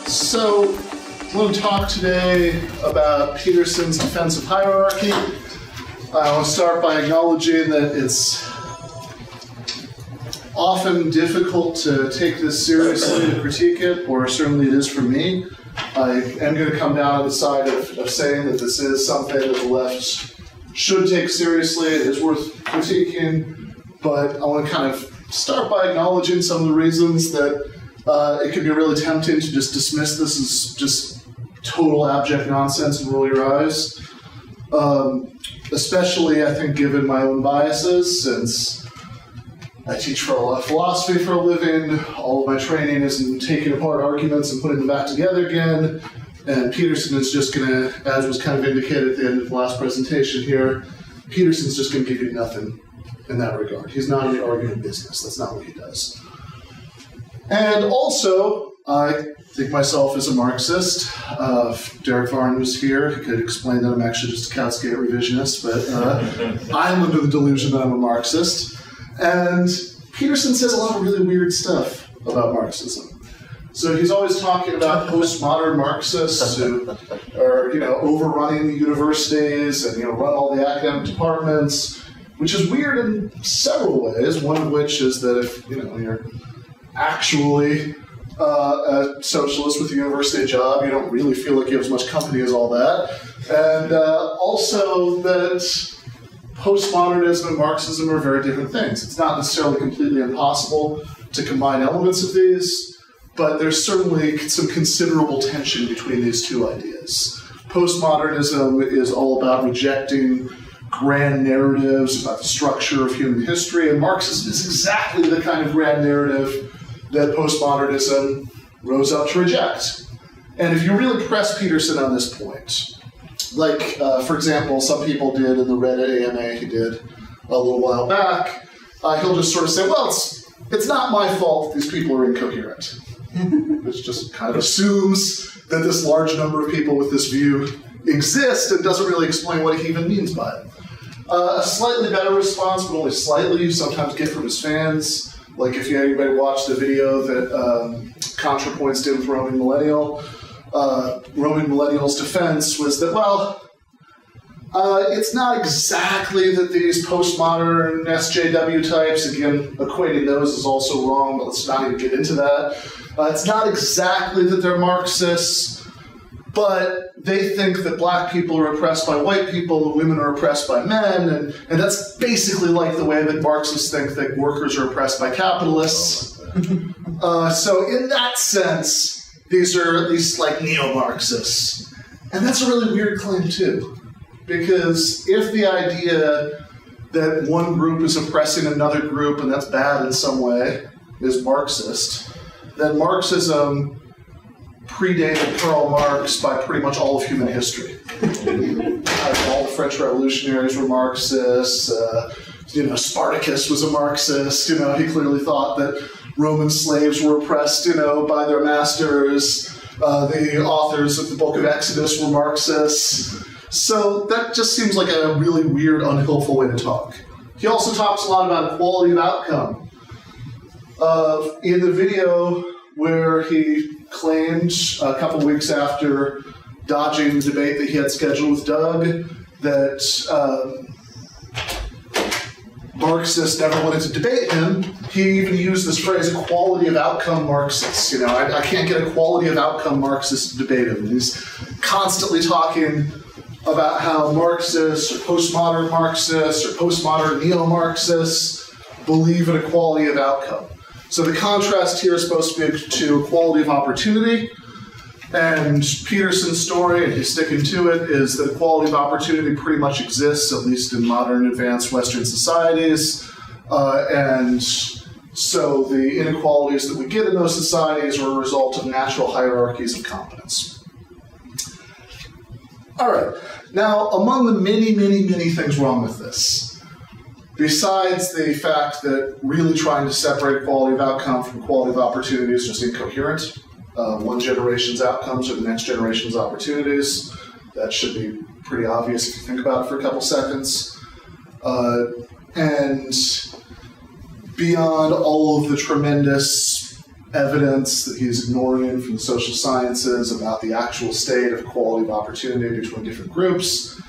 So, I'm going to talk today about Peterson's defense of hierarchy. I want to start by acknowledging that it's often difficult to take this seriously and critique it, or certainly it is for me. I am going to come down on the side of saying that this is something that the left should take seriously. It is worth critiquing, but I want to kind of start by acknowledging some of the reasons that it can be really tempting to just dismiss this as just total abject nonsense and roll your eyes. Especially, I think, given my own biases, since I teach philosophy for a living. All of my training is in taking apart arguments and putting them back together again. And Peterson is just going to, as was kind of indicated at the end of the last presentation here, Peterson's just going to give you nothing in that regard. He's not in the argument business. That's not what he does. And also, I think myself as a Marxist. If Derek Varn was here, he could explain that I'm actually just a Couchgate revisionist, but I'm under the delusion that I'm a Marxist. And Peterson says a lot of really weird stuff about Marxism. So he's always talking about postmodern Marxists who are, overrunning the universities and, run all the academic departments, which is weird in several ways. One of which is that if, you're actually a socialist with a university job, you don't really feel like you have as much company as all that. And also that postmodernism and Marxism are very different things. It's not necessarily completely impossible to combine elements of these, but there's certainly some considerable tension between these two ideas. Postmodernism is all about rejecting grand narratives about the structure of human history, and Marxism is exactly the kind of grand narrative that postmodernism rose up to reject. And if you really press Peterson on this point, like, for example, some people did in the Reddit AMA he did a little while back, he'll just sort of say, well, it's not my fault these people are incoherent. Which just kind of assumes that this large number of people with this view exist and doesn't really explain what he even means by it. A slightly better response, but only slightly, you sometimes get from his fans. Like if anybody watched the video that ContraPoints did with Roaming Millennial, Roaming Millennial's defense was that, it's not exactly that these postmodern SJW types, again, equating those is also wrong, but let's not even get into that. It's not exactly that they're Marxists, but they think that black people are oppressed by white people and women are oppressed by men, and that's basically like the way that Marxists think that workers are oppressed by capitalists. So in that sense, these are at least like neo-Marxists. And that's a really weird claim too, because if the idea that one group is oppressing another group and that's bad in some way is Marxist, then Marxism predated Karl Marx by pretty much all of human history. All the French revolutionaries were Marxists. Spartacus was a Marxist. He clearly thought that Roman slaves were oppressed, by their masters. The authors of the Book of Exodus were Marxists. So that just seems like a really weird, unhelpful way to talk. He also talks a lot about equality of outcome. In the video where he claimed a couple weeks after dodging the debate that he had scheduled with Doug that Marxists never wanted to debate him, he even used this phrase, equality of outcome Marxists. I can't get equality of outcome Marxists to debate him. And he's constantly talking about how Marxists or postmodern Marxists or postmodern neo-Marxists believe in equality of outcome. So the contrast here is supposed to be to equality of opportunity, and Peterson's story, and he's sticking to it, is that equality of opportunity pretty much exists, at least in modern advanced Western societies, and so the inequalities that we get in those societies are a result of natural hierarchies of competence. All right, now among the many, many, many things wrong with this, besides the fact that really trying to separate equality of outcome from equality of opportunity is just incoherent. One generation's outcomes are the next generation's opportunities. That should be pretty obvious if you think about it for a couple seconds. And beyond all of the tremendous evidence that he's ignoring from the social sciences about the actual state of equality of opportunity between different groups.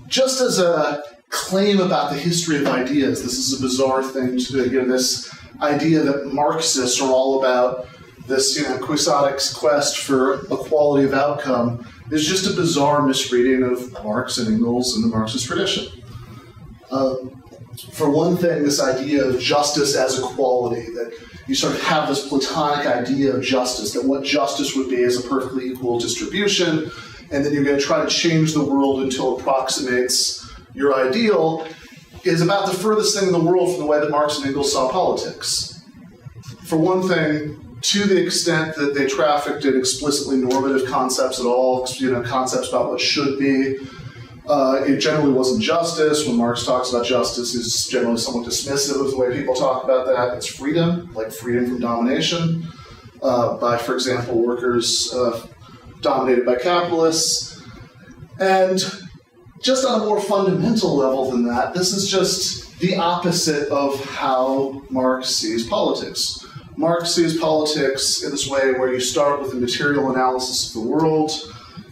Just as a claim about the history of ideas, this is a bizarre thing to do, this idea that Marxists are all about this, quixotic quest for equality of outcome is just a bizarre misreading of Marx and Engels and the Marxist tradition. For one thing, this idea of justice as equality, that you sort of have this Platonic idea of justice, that what justice would be is a perfectly equal distribution, and then you're going to try to change the world until it approximates your ideal, is about the furthest thing in the world from the way that Marx and Engels saw politics. For one thing, to the extent that they trafficked in explicitly normative concepts at all, concepts about what should be, it generally wasn't justice. When Marx talks about justice, he's generally somewhat dismissive of the way people talk about that. It's freedom, like freedom from domination by, for example, workers dominated by capitalists. And just on a more fundamental level than that, this is just the opposite of how Marx sees politics. Marx sees politics in this way where you start with a material analysis of the world,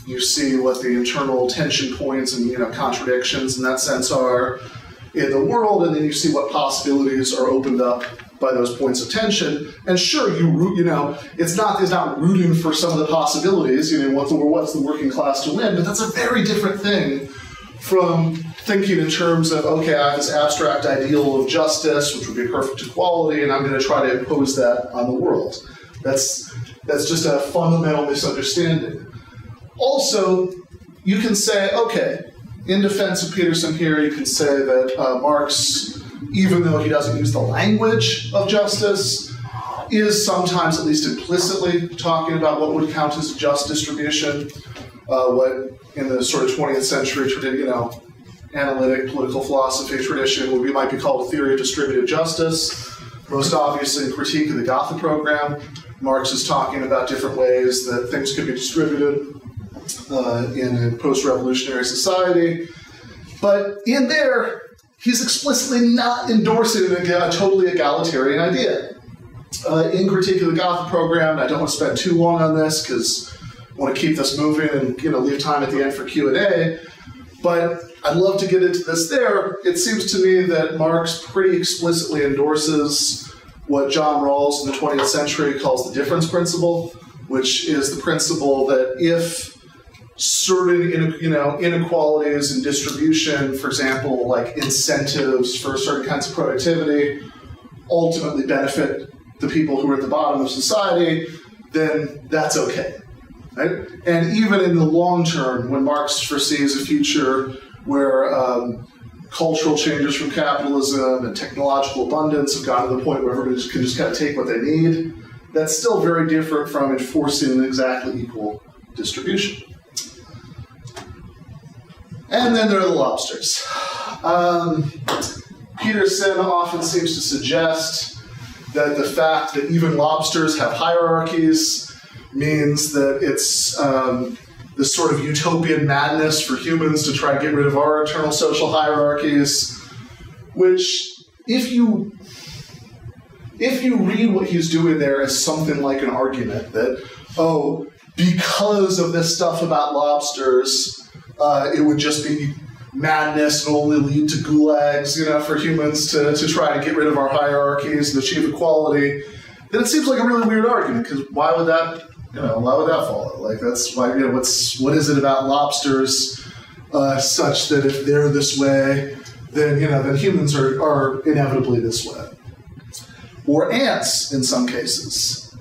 you see what the internal tension points and contradictions in that sense are in the world, and then you see what possibilities are opened up by those points of tension. And sure, you root, it's not rooting for some of the possibilities, what's the working class to win, but that's a very different thing from thinking in terms of, okay, I have this abstract ideal of justice, which would be perfect equality, and I'm going to try to impose that on the world. That's just a fundamental misunderstanding. Also, you can say, okay, in defense of Peterson here, you can say that Marx, even though he doesn't use the language of justice, is sometimes at least implicitly talking about what would count as a just distribution, what in the sort of 20th century analytic political philosophy tradition might be called a theory of distributive justice. Most obviously in Critique of the Gotha program, Marx is talking about different ways that things could be distributed in a post-revolutionary society. But in there, he's explicitly not endorsing a totally egalitarian idea. In Critique of the Gotha program, I don't want to spend too long on this because I want to keep this moving and leave time at the end for Q&A, but I'd love to get into this there. It seems to me that Marx pretty explicitly endorses what John Rawls in the 20th century calls the difference principle, which is the principle that if certain inequalities in distribution, for example, like incentives for certain kinds of productivity, ultimately benefit the people who are at the bottom of society, then that's okay. Right? And even in the long term, when Marx foresees a future where cultural changes from capitalism and technological abundance have gotten to the point where everybody can just kind of take what they need, that's still very different from enforcing an exactly equal distribution. And then there are the lobsters. Peterson often seems to suggest that the fact that even lobsters have hierarchies means that it's this sort of utopian madness for humans to try to get rid of our internal social hierarchies, which if you read what he's doing there as something like an argument that, because of this stuff about lobsters, it would just be madness and only lead to gulags, for humans to try to get rid of our hierarchies and achieve equality, then it seems like a really weird argument, because why would that follow? Like, that's why, what is it about lobsters such that if they're this way, then humans are inevitably this way? Or ants, in some cases.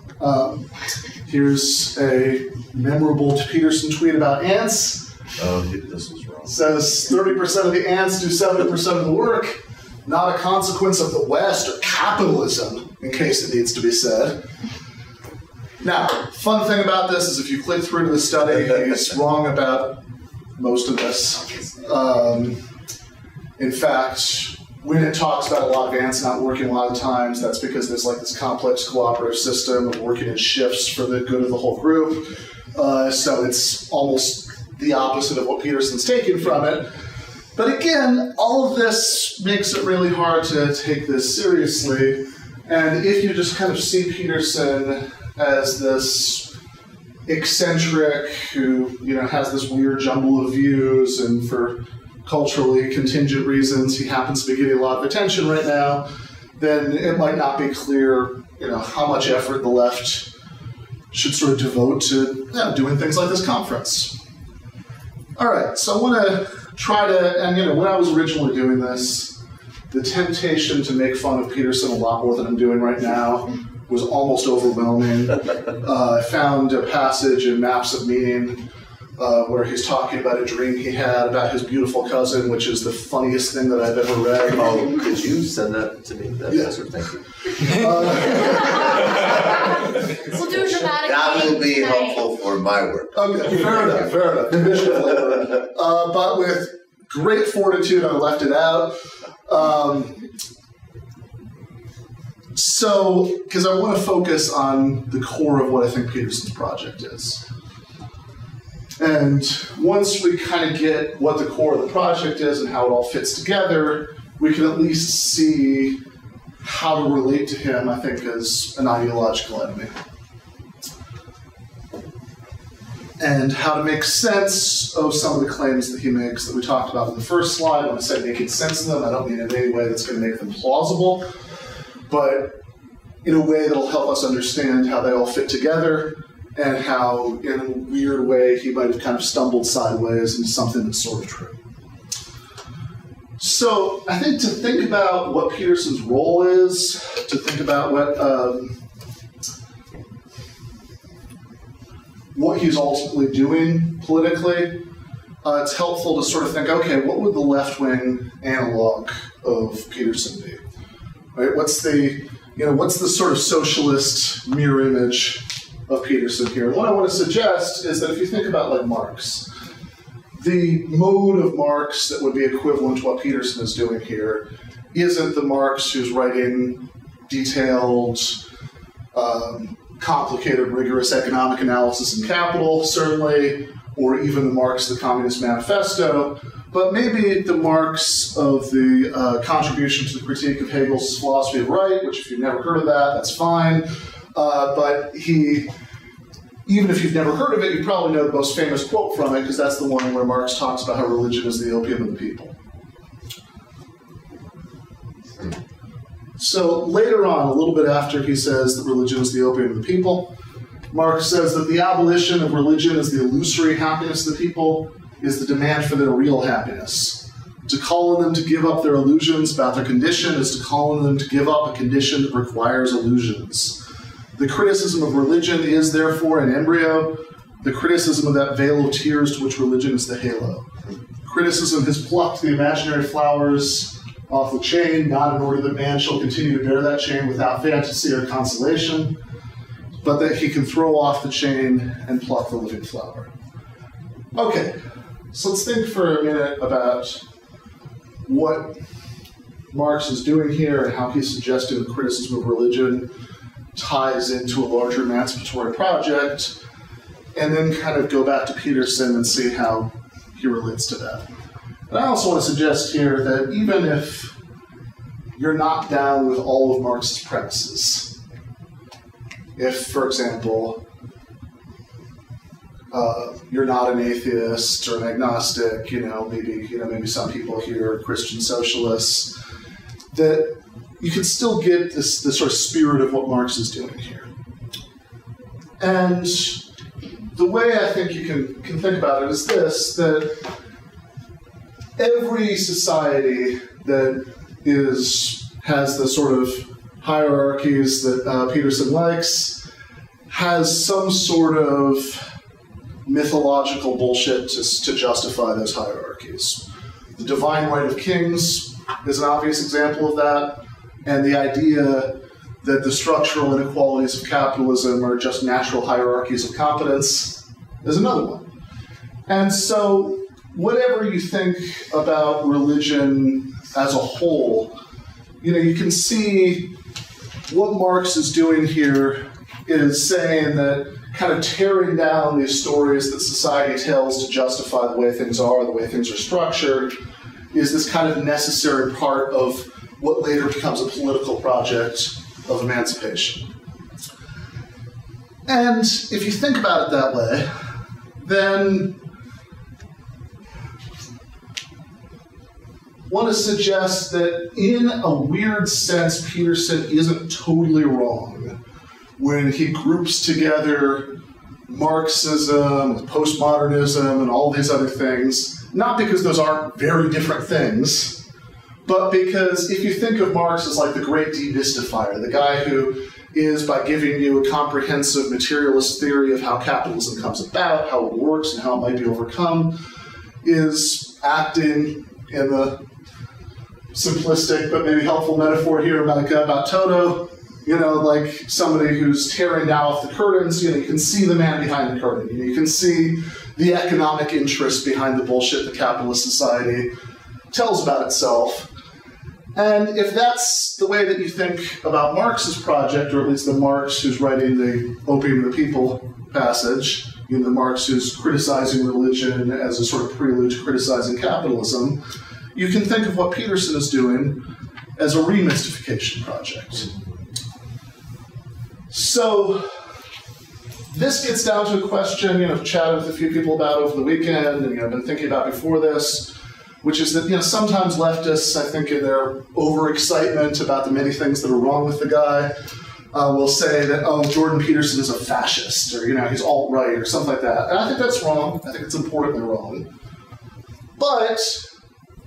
Here's a memorable Peterson tweet about ants. Oh, this is wrong. It says 30% of the ants do 70% of the work, not a consequence of the West or capitalism, in case it needs to be said. Now, fun thing about this is if you click through to the study, he's wrong about most of this. In fact, when it talks about a lot of ants not working a lot of times, that's because there's like this complex cooperative system of working in shifts for the good of the whole group. So it's almost the opposite of what Peterson's taken from it. But again, all of this makes it really hard to take this seriously. And if you just kind of see Peterson as this eccentric who, has this weird jumble of views, and for culturally contingent reasons, he happens to be getting a lot of attention right now, then it might not be clear, how much effort the left should sort of devote to doing things like this conference. All right, so I want to try to, and when I was originally doing this, the temptation to make fun of Peterson a lot more than I'm doing right now was almost overwhelming. I found a passage in Maps of Meaning where he's talking about a dream he had about his beautiful cousin, which is the funniest thing that I've ever read. Oh, could you send that to me? Yes. Thank you. We'll do a dramatic That will be tonight. helpful for my work. Okay, fair enough. But with great fortitude, I left it out. Because I want to focus on the core of what I think Peterson's project is. And once we kind of get what the core of the project is and how it all fits together, we can at least see how to relate to him, I think, as an ideological enemy. And how to make sense of some of the claims that he makes that we talked about in the first slide. When I say making sense of them, I don't mean in any way that's going to make them plausible, but in a way that'll help us understand how they all fit together and how, in a weird way, he might have kind of stumbled sideways into something that's sort of true. So I think to think about what Peterson's role is, to think about what he's ultimately doing politically, it's helpful to sort of think, okay, what would the left-wing analog of Peterson be? Right? What's the sort of socialist mirror image of Peterson here? And what I want to suggest is that if you think about like Marx, the mode of Marx that would be equivalent to what Peterson is doing here isn't the Marx who's writing detailed, complicated, rigorous economic analysis in Capital, certainly, or even the Marx of the Communist Manifesto, but maybe the Marx of the contribution to the critique of Hegel's philosophy of right, which if you've never heard of that, that's fine. But even if you've never heard of it, you probably know the most famous quote from it, because that's the one where Marx talks about how religion is the opium of the people. So later on, a little bit after he says that religion is the opium of the people, Marx says that the abolition of religion as the illusory happiness of the people is the demand for their real happiness. To call on them to give up their illusions about their condition is to call on them to give up a condition that requires illusions. The criticism of religion is, therefore, an embryo, the criticism of that veil of tears to which religion is the halo. Criticism has plucked the imaginary flowers off the chain, not in order that man shall continue to bear that chain without fantasy or consolation, but that he can throw off the chain and pluck the living flower. Okay, so let's think for a minute about what Marx is doing here and how he's suggesting the criticism of religion ties into a larger emancipatory project, and then kind of go back to Peterson and see how he relates to that. And I also want to suggest here that even if you're not down with all of Marx's premises, if, for example, you're not an atheist or an agnostic, maybe some people here are Christian socialists, that you can still get this sort of spirit of what Marx is doing here. And the way I think you can think about it is this, that every society that has the sort of hierarchies that Peterson likes has some sort of mythological bullshit to justify those hierarchies. The divine right of kings is an obvious example of that, and the idea that the structural inequalities of capitalism are just natural hierarchies of competence is another one. And so whatever you think about religion as a whole, you can see what Marx is doing here is saying that kind of tearing down these stories that society tells to justify the way things are, the way things are structured, is this kind of necessary part of what later becomes a political project of emancipation. And if you think about it that way, then I want to suggest that in a weird sense, Peterson isn't totally wrong when he groups together Marxism, postmodernism, and all these other things, not because those aren't very different things, but because if you think of Marx as like the great demystifier, the guy who is, by giving you a comprehensive materialist theory of how capitalism comes about, how it works, and how it might be overcome, is acting in the simplistic but maybe helpful metaphor here about Toto, like somebody who's tearing down off the curtains. You can see the man behind the curtain. You can see the economic interest behind the bullshit that capitalist society tells about itself. And if that's the way that you think about Marx's project, or at least the Marx who's writing the Opium of the People passage, the Marx who's criticizing religion as a sort of prelude to criticizing capitalism, you can think of what Peterson is doing as a remystification project. So this gets down to a question, chatted with a few people about over the weekend, and I've been thinking about before this, which is that sometimes leftists, I think, in their overexcitement about the many things that are wrong with the guy, will say that, Jordan Peterson is a fascist, or he's alt-right, or something like that. And I think that's wrong. I think it's importantly wrong. But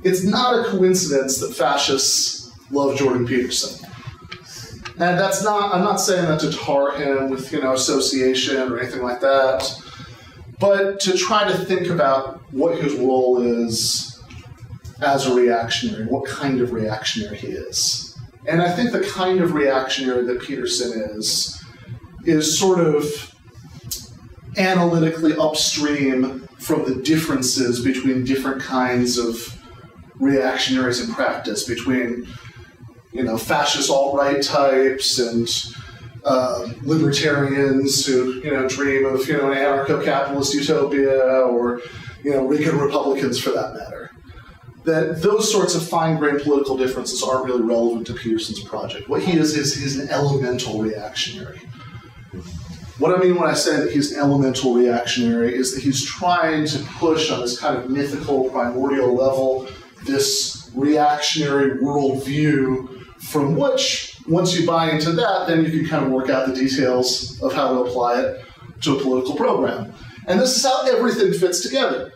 it's not a coincidence that fascists love Jordan Peterson. And I'm not saying that to tar him with, association or anything like that, but to try to think about what his role is as a reactionary, what kind of reactionary he is. And I think the kind of reactionary that Peterson is sort of analytically upstream from the differences between different kinds of reactionaries in practice, between fascist alt-right types and libertarians who dream of an anarcho-capitalist utopia, or Reagan Republicans for that matter. That those sorts of fine-grained political differences aren't really relevant to Peterson's project. What he is he's an elemental reactionary. What I mean when I say that he's an elemental reactionary is that he's trying to push on this kind of mythical, primordial level this reactionary worldview from which, once you buy into that, then you can kind of work out the details of how to apply it to a political program. And this is how everything fits together.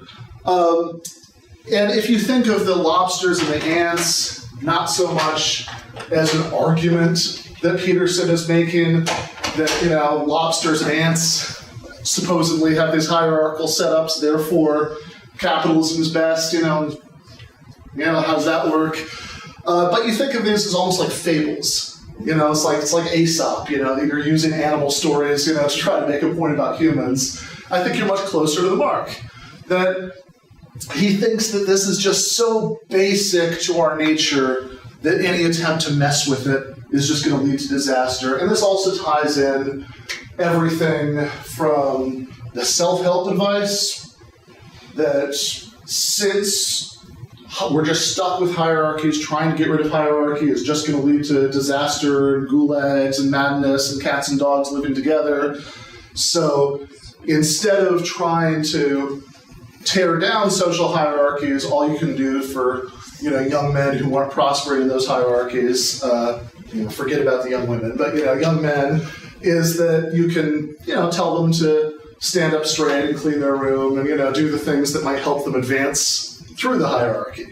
And if you think of the lobsters and the ants, not so much as an argument that Peterson is making, that lobsters and ants supposedly have these hierarchical setups, therefore capitalism is best, how does that work? But you think of these as almost like fables. It's like Aesop, you're using animal stories, to try to make a point about humans. I think you're much closer to the mark. That he thinks that this is just so basic to our nature that any attempt to mess with it is just going to lead to disaster. And this also ties in everything from the self-help advice that since we're just stuck with hierarchies, trying to get rid of hierarchy is just going to lead to disaster and gulags and madness and cats and dogs living together. So instead of trying to tear down social hierarchies, all you can do for young men who aren't prospering in those hierarchies, forget about the young women, but young men, is that you can tell them to stand up straight and clean their room and do the things that might help them advance through the hierarchy.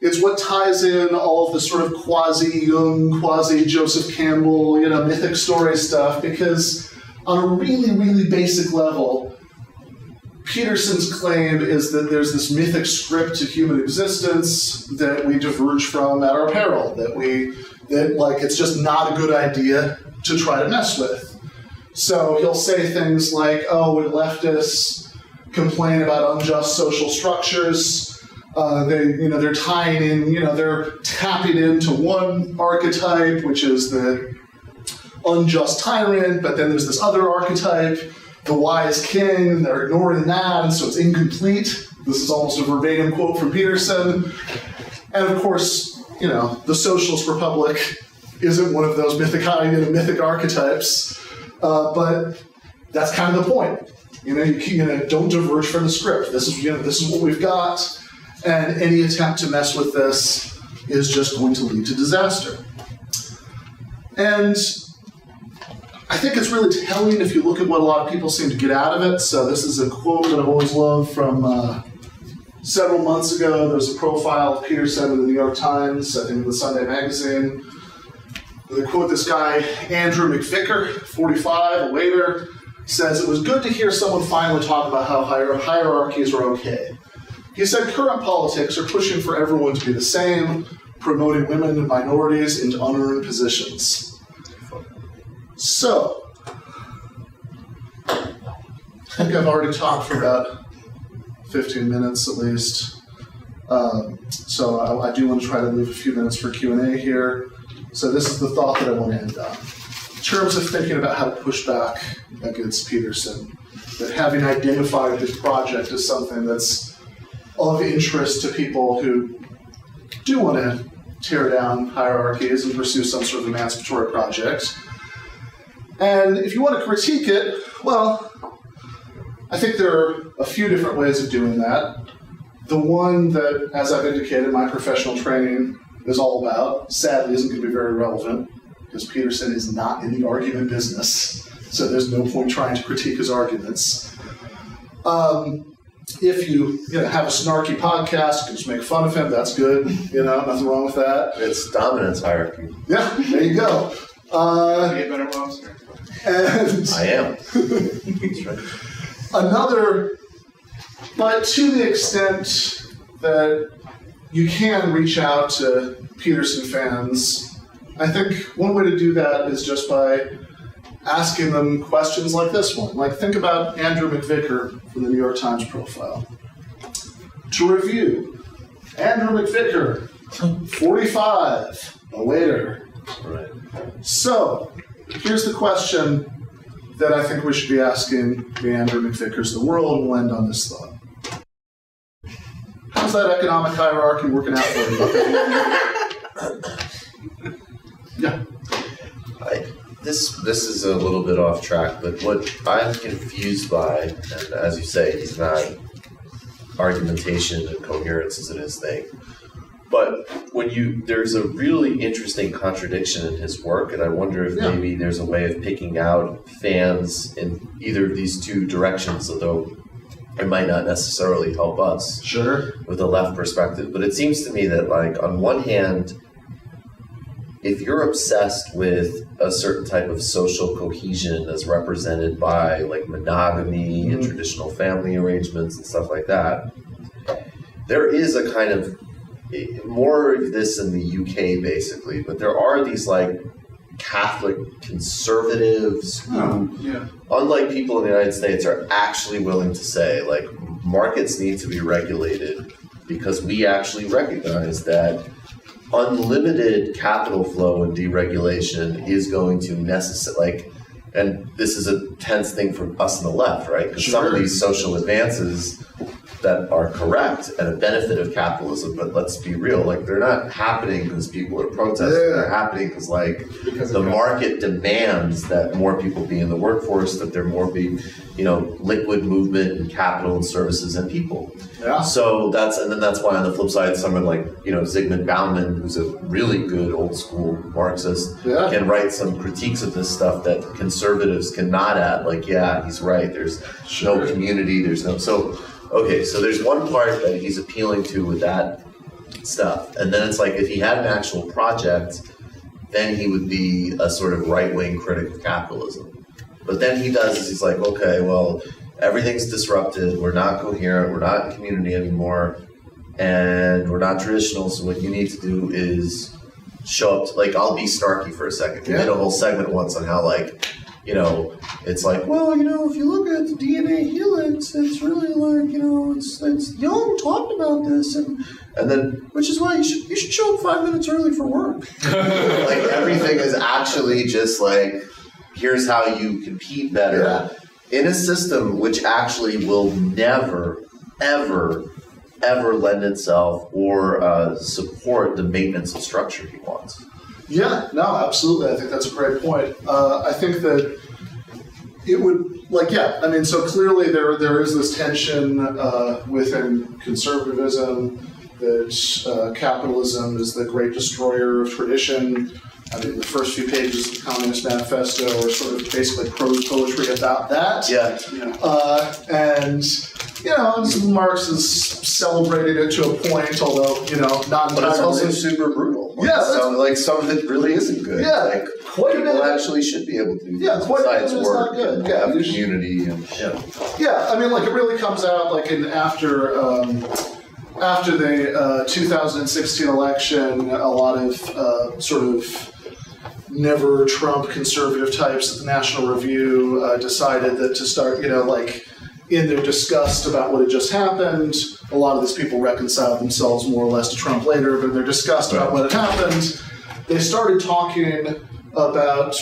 It's what ties in all of the sort of quasi-Jung, quasi-Joseph Campbell, mythic story stuff, because on a really, really basic level, Peterson's claim is that there's this mythic script to human existence that we diverge from at our peril, that it's just not a good idea to try to mess with. So he'll say things like, when leftists complain about unjust social structures, they're tying in, they're tapping into one archetype, which is the unjust tyrant, but then there's this other archetype, the wise king, they're ignoring that, and so it's incomplete. This is almost a verbatim quote from Peterson. And of course, the Socialist Republic isn't one of those mythic archetypes, but that's kind of the point. You don't diverge from the script. This is what we've got, and any attempt to mess with this is just going to lead to disaster. And I think it's really telling if you look at what a lot of people seem to get out of it. So this is a quote that I've always loved from several months ago. There was a profile of Peterson in the New York Times, I think in the Sunday magazine. They quote this guy, Andrew McVicker, 45, a waiter, says, "It was good to hear someone finally talk about how hierarchies are okay. He said current politics are pushing for everyone to be the same, promoting women and minorities into unearned positions." So, I think I've already talked for about 15 minutes at least. So I do want to try to leave a few minutes for Q&A here. So this is the thought that I want to end on. In terms of thinking about how to push back against Peterson, that having identified this project as something that's of interest to people who do want to tear down hierarchies and pursue some sort of emancipatory project. And if you want to critique it, well, I think there are a few different ways of doing that. The one that, as I've indicated, my professional training is all about, sadly isn't going to be very relevant, because Peterson is not in the argument business, so there's no point trying to critique his arguments. If you have a snarky podcast, you can just make fun of him, that's good, nothing wrong with that. It's dominance hierarchy. Yeah, there you go. Be a better lobster. And I am. That's right. another, but to the extent that you can reach out to Peterson fans, I think one way to do that is just by asking them questions like this one. Like, think about Andrew McVicker from the New York Times profile. To review, Andrew McVicker, 45, a waiter. Right. So, here's the question that I think we should be asking the Andrew McVickers of the world, and we'll end on this thought. How's that economic hierarchy working out for you? Yeah. This is a little bit off track, but what I'm confused by, and as you say, he's not argumentation and coherence isn't his thing. But there's a really interesting contradiction in his work, and I wonder if maybe there's a way of picking out fans in either of these two directions, although it might not necessarily help us with a left perspective. But it seems to me that, like, on one hand, if you're obsessed with a certain type of social cohesion as represented by, like, monogamy and traditional family arrangements and stuff like that, there is a kind of more of this in the UK, basically, but there are these, like, Catholic conservatives who, unlike people in the United States, are actually willing to say, like, markets need to be regulated because we actually recognize that unlimited capital flow and deregulation is going to and this is a tense thing for us on the left, right? Because some of these social advances that are correct and a benefit of capitalism, but let's be real, like, they're not happening because people are protesting. They're happening because the market demands that more people be in the workforce, that there more be, liquid movement and capital and services and people. Yeah. So that's why on the flip side, someone like, Zygmunt Bauman, who's a really good old school Marxist, can write some critiques of this stuff that conservatives can nod at. Like, yeah, he's right. There's no community. There's no, okay, so there's one part that he's appealing to with that stuff. And then it's like, if he had an actual project, then he would be a sort of right-wing critic of capitalism. But then he's like, okay, well, everything's disrupted. We're not coherent. We're not in community anymore. And we're not traditional. So what you need to do is show up I'll be snarky for a second. We did a whole segment once on how, it's like, well, if you look at the DNA helix, it's really it's Jung talked about this, and then, which is why you should show up 5 minutes early for work. Everything is actually just here's how you compete better in a system which actually will never, ever, ever lend itself or support the maintenance of structure he wants. Yeah, no, absolutely. I think that's a great point. I think that it would, so clearly there is this tension within conservatism that capitalism is the great destroyer of tradition. I mean, the first few pages of the Communist Manifesto are sort of basically prose poetry about that. Yeah. Marx is celebrating it to a point, although, not entirely. But it's also super brutal. Some of it really isn't good. Yeah. Quite a bit. People actually should be able to do quite science a bit work is not good. and Yeah, have community and it really comes out after the 2016 election, a lot of sort of never Trump conservative types at the National Review decided that to start, in their disgust about what had just happened, a lot of these people reconciled themselves more or less to Trump later, but in their disgust about what had happened, they started talking about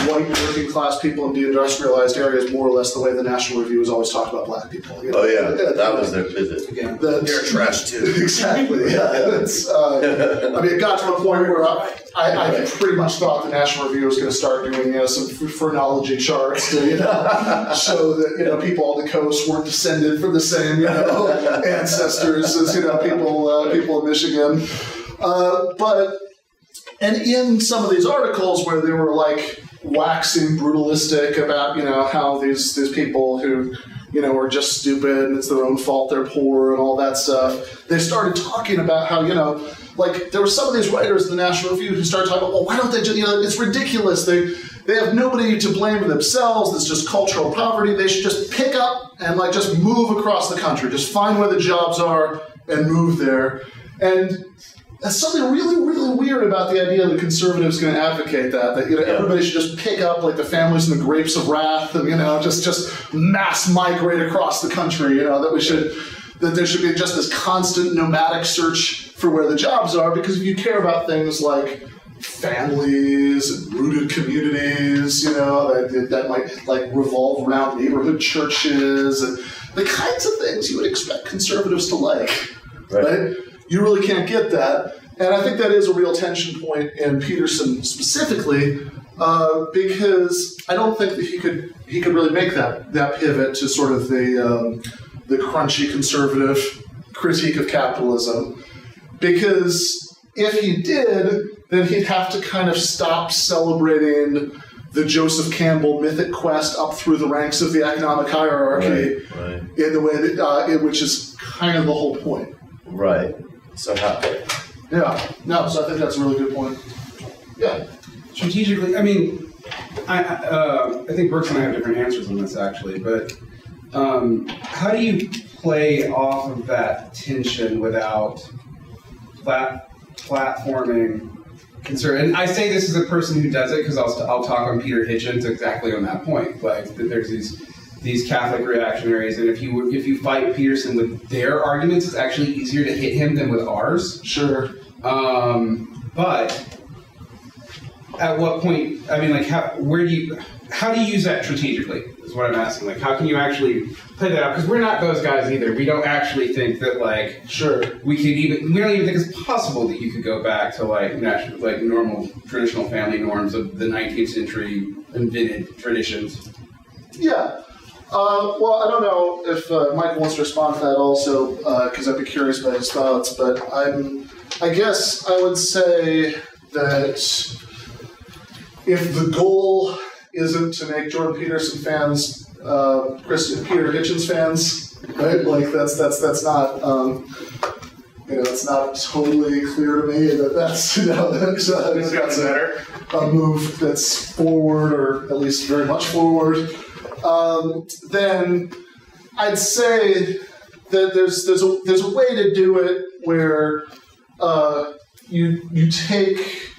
white working class people in deindustrialized areas more or less the way the National Review has always talked about black people. That was their pivot. They're trash too. Exactly, yeah. It got to a point where I pretty much thought the National Review was going to start doing some phrenology charts to show that people on the coast weren't descended from the same ancestors as people in Michigan. And in some of these articles where they were waxing brutalistic about how these people who are just stupid and it's their own fault they're poor and all that stuff, they started talking about how there were some of these writers in the National Review who started talking about, well, why don't they just, it's ridiculous, they have nobody to blame themselves, it's just cultural poverty, they should just pick up and just move across the country, just find where the jobs are and move there. And there's something really, really weird about the idea that conservatives going to advocate that everybody should just pick up the families in the grapes of wrath and just mass migrate across the country. That there should be just this constant nomadic search for where the jobs are, because if you care about things like families and rooted communities, that might revolve around neighborhood churches and the kinds of things you would expect conservatives to like, right? You really can't get that. And I think that is a real tension point in Peterson specifically, because I don't think that he could really make that pivot to sort of the crunchy conservative critique of capitalism. Because if he did, then he'd have to kind of stop celebrating the Joseph Campbell mythic quest up through the ranks of the economic hierarchy in the way that, which is kind of the whole point. Right. So how? Yeah. No, so I think that's a really good point. Yeah. Strategically, I think Brooks and I have different answers on this actually, but how do you play off of that tension without platforming conservative? And I say this as a person who does it because I'll talk on Peter Hitchens exactly on that point. That there's these Catholic reactionaries, and if you fight Peterson with their arguments, it's actually easier to hit him than with ours. Sure. But at what point? How do you use that strategically? Is what I'm asking. How can you actually play that out? Because we're not those guys either. We don't actually think that sure, we don't even think it's possible that you could go back to normal traditional family norms of the 19th century invented traditions. Yeah. Well, I don't know if Michael wants to respond to that also, because I'd be curious about his thoughts, but I guess I would say that if the goal isn't to make Jordan Peterson fans Peter Hitchens fans, right? That's not it's not totally clear to me that that's a move that's forward, or at least very much forward. Then I'd say that there's a way to do it where you take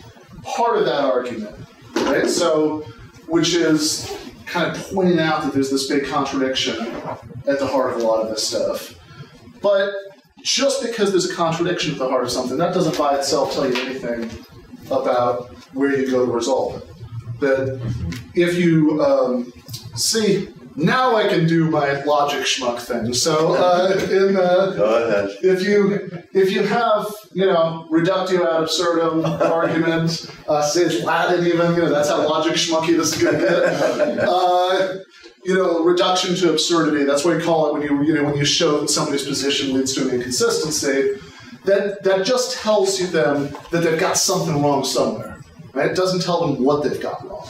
part of that argument, right? So, which is kind of pointing out that there's this big contradiction at the heart of a lot of this stuff. But just because there's a contradiction at the heart of something, that doesn't by itself tell you anything about where you go to resolve it. That if you see, now I can do my logic schmuck thing. So go ahead. if you have, reductio ad absurdum argument, Sage Latin even, that's how logic schmucky this is going to get. Reduction to absurdity, that's what you call it when you show that somebody's position leads to an inconsistency. That just tells you them that they've got something wrong somewhere. Right? It doesn't tell them what they've got wrong.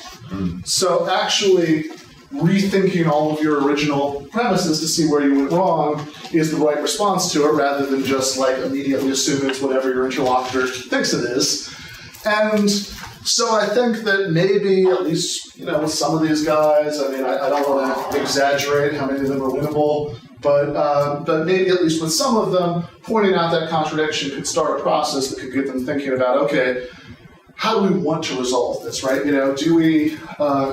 So actually rethinking all of your original premises to see where you went wrong is the right response to it, rather than just immediately assume it's whatever your interlocutor thinks it is. And so I think that maybe, at least, with some of these guys, I don't want to exaggerate how many of them are winnable, but maybe at least with some of them, pointing out that contradiction could start a process that could get them thinking about, okay, how do we want to resolve this, right? Do we,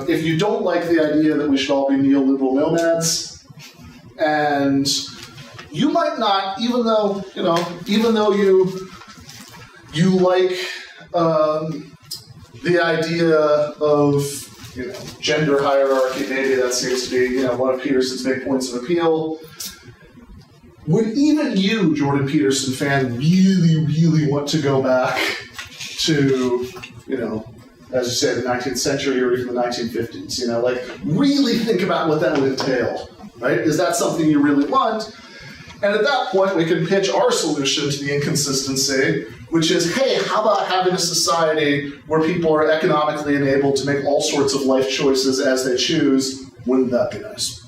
if you don't like the idea that we should all be neoliberal nomads, and you might not, even though you like the idea of gender hierarchy, maybe that seems to be one of Peterson's big points of appeal. Would even you, Jordan Peterson fan, really, really want to go back to, as you say, the 19th century or even the 1950s, really think about what that would entail, right? Is that something you really want? And at that point, we can pitch our solution to the inconsistency, which is, hey, how about having a society where people are economically enabled to make all sorts of life choices as they choose? Wouldn't that be nice?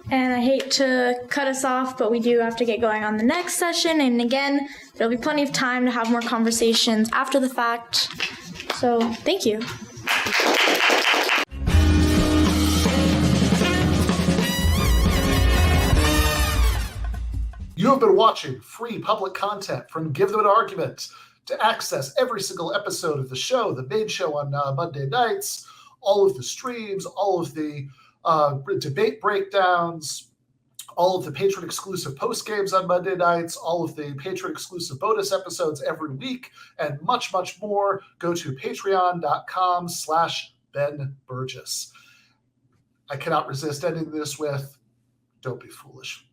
And I hate to cut us off, but we do have to get going on the next session. And again, there'll be plenty of time to have more conversations after the fact. So thank you. You have been watching free public content from Give Them an Argument. To access every single episode of the show, the main show on Monday nights, all of the streams, all of the debate breakdowns, all of the patron-exclusive postgames on Monday nights, all of the patron-exclusive bonus episodes every week, and much, much more, go to patreon.com/Ben Burgis. I cannot resist ending this with, don't be foolish.